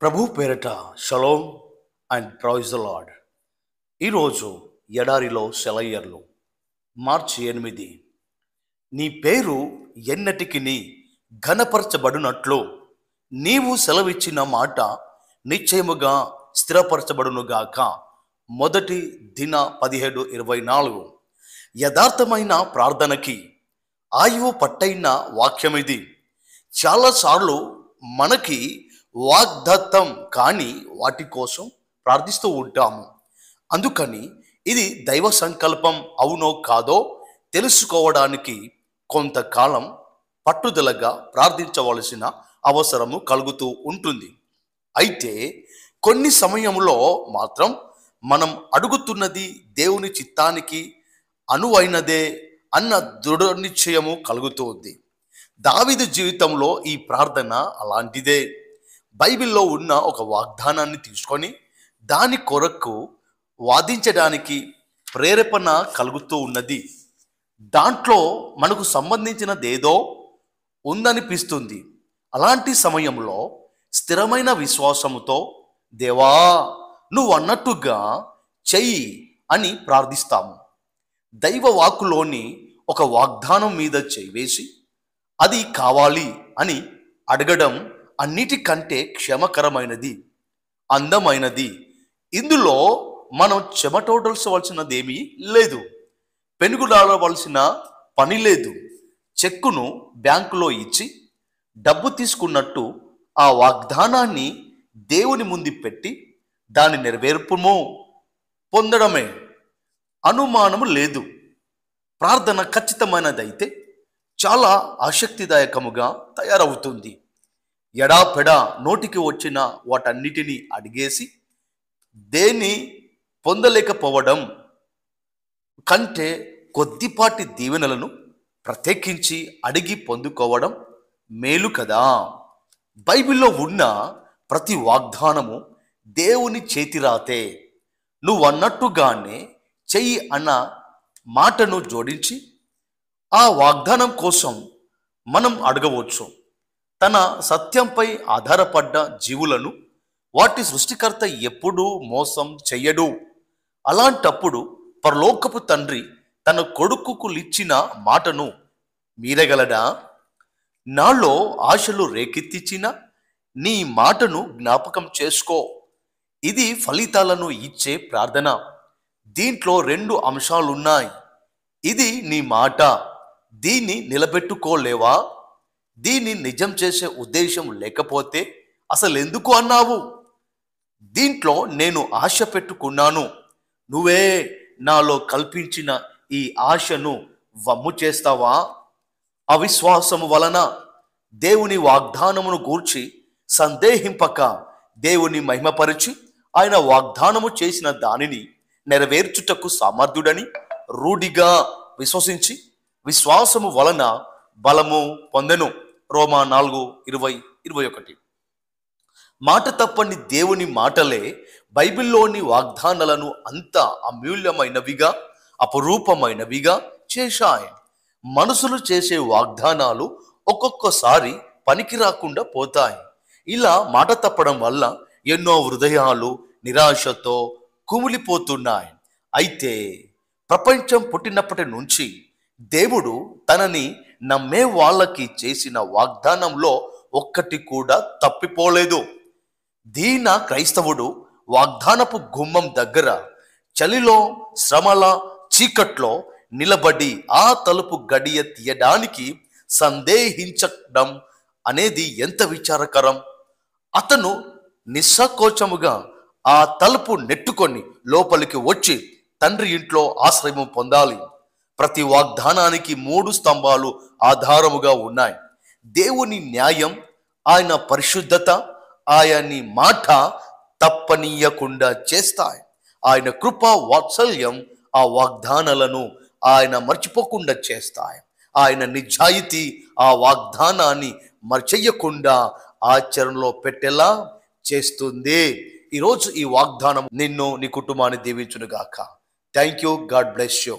ప్రభు పేరట షలోం and praise the lord. ఈరోజు ఎడారిలో సెలయర్లు మార్చి 8. నీ పేరు ఎన్నటికి ఘనపరచబడినట్లు నీవు సెలవిచ్చిన మాట నిశ్చయముగా స్థిరపరచబడునుగాక. మొదటి దిన 17:24. యథార్థమైన ప్రార్థనకి ఆయువు పట్టైన వాక్యమిది. చాలాసార్లు మనకి వాగ్దత్తం కానీ వాటి కోసం ప్రార్థిస్తూ ఉంటాము. అందుకని ఇది దైవ సంకల్పం అవునో కాదో తెలుసుకోవడానికి కొంతకాలం పట్టుదలగా ప్రార్థించవలసిన అవసరము కలుగుతూ ఉంటుంది. అయితే కొన్ని సమయంలో మాత్రం మనం అడుగుతున్నది దేవుని చిత్తానికి అనువైనదే అన్న దృఢ నిశ్చయము కలుగుతుంది. దావీదు జీవితంలో ఈ ప్రార్థన అలాంటిదే. బైబిల్లో ఉన్న ఒక వాగ్దానాన్ని తీసుకొని దాని కొరకు వాదించడానికి ప్రేరేపణ కలుగుతూ ఉన్నది. దాంట్లో మనకు సంబంధించినదేదో ఉందనిపిస్తుంది. అలాంటి సమయంలో స్థిరమైన విశ్వాసముతో దేవా నువ్వు అన్నట్టుగా చెయ్యి అని ప్రార్థిస్తాము. దైవ వాక్కులోని ఒక వాగ్దానం మీద చేవేసి అది కావాలి అని అడగడం అన్నిటికంటే క్షేమకరమైనది, అందమైనది. ఇందులో మనం చెమటోడవలసినదేమీ లేదు, పెనుగులాడవలసిన పని లేదు. చెక్కును బ్యాంకులో ఇచ్చి డబ్బు తీసుకున్నట్టు ఆ వాగ్దానాన్ని దేవుని ముందు పెట్టి దాని నెరవేర్పుము పొందడమే. అనుమానము లేదు. ప్రార్థన ఖచ్చితమైనదైతే చాలా ఆసక్తిదాయకముగా తయారవుతుంది. ఎడాపెడా నోటికి వచ్చిన వాటన్నిటినీ అడిగేసి దేన్ని పొందలేకపోవడం కంటే కొద్దిపాటి దీవెనలను ప్రత్యేకించి అడిగి పొందుకోవడం మేలు కదా. బైబిల్లో ఉన్న ప్రతి వాగ్దానము దేవుని చేతిరాతే. నువ్వన్నట్టుగానే చెయ్యి అన్న మాటను జోడించి ఆ వాగ్దానం కోసం మనం అడగవచ్చు. తన సత్యంపై ఆధారపడ్డ జీవులను వాటి సృష్టికర్త ఎప్పుడూ మోసం చెయ్యడు. అలాంటప్పుడు పరలోకపు తండ్రి తన కొడుకుకు ఇచ్చిన మాటను మీరగలడా? నాలో ఆశలు రేకెత్తించిన నీ మాటను జ్ఞాపకం చేసుకో. ఇది ఫలితాలను ఇచ్చే ప్రార్థన. దీంట్లో 2 అంశాలున్నాయి. ఇది నీ మాట, దీన్ని నిలబెట్టుకోలేవా? దీన్ని నిజం చేసే ఉద్దేశం లేకపోతే అసలు ఎందుకు అన్నావు? దీంట్లో నేను ఆశ పెట్టుకున్నాను, నువ్వే నాలో కల్పించిన ఈ ఆశను వమ్ము చేస్తావా? అవిశ్వాసము వలన దేవుని వాగ్దానమును గూర్చి సందేహింపక దేవుని మహిమపరిచి ఆయన వాగ్దానము చేసిన దానిని నెరవేర్చుటకు సమర్థుడని రూఢిగా విశ్వసించి విశ్వాసము వలన బలము పొందెను. రోమా 4:20-21. మాట తప్పని దేవుని మాటలే బైబిల్లోని వాగ్దానాలను అంత అమూల్యమైనవిగా, అపురూపమైనవిగా చేశాయి. మనుషులు చేసే వాగ్దానాలు ఒక్కొక్కసారి పనికి రాకుండా పోతాయి. ఇలా మాట తప్పడం వల్ల ఎన్నో హృదయాలు నిరాశతో కుమిలిపోతున్నాయి. అయితే ప్రపంచం పుట్టినప్పటి నుంచి దేవుడు తనని నమ్మే వాళ్ళకి చేసిన వాగ్దానంలో ఒక్కటి కూడా తప్పిపోలేదు. దీన క్రైస్తవుడు వాగ్దానపు గుమ్మం దగ్గర చలిలో, శ్రమల, చీకట్లో నిలబడి ఆ తలుపు గడియ తీయడానికి సందేహించడం అనేది ఎంత విచారకరం. అతను నిస్సకోచముగా ఆ తలుపు నెట్టుకొని లోపలికి వచ్చి తండ్రి ఇంట్లో ఆశ్రయం పొందాలి. ప్రతి వాగ్దానానికి 3 స్తంభాలు ఆధారముగా ఉన్నాయి. దేవుని న్యాయం, ఆయన పరిశుద్ధత, ఆయన్ని మాట తప్పనీయకుండా చేస్తాయి. ఆయన కృప, వాత్సల్యం ఆ వాగ్దానాలను ఆయన మర్చిపోకుండా చేస్తాయి. ఆయన నిజాయితీ ఆ వాగ్దానాన్ని మర్చెయ్యకుండా ఆచరణలో పెట్టేలా చేస్తుంది. ఈరోజు ఈ వాగ్దానం నిన్ను, నీ కుటుంబాన్ని దీవించునుగాక. Thank you. God bless you.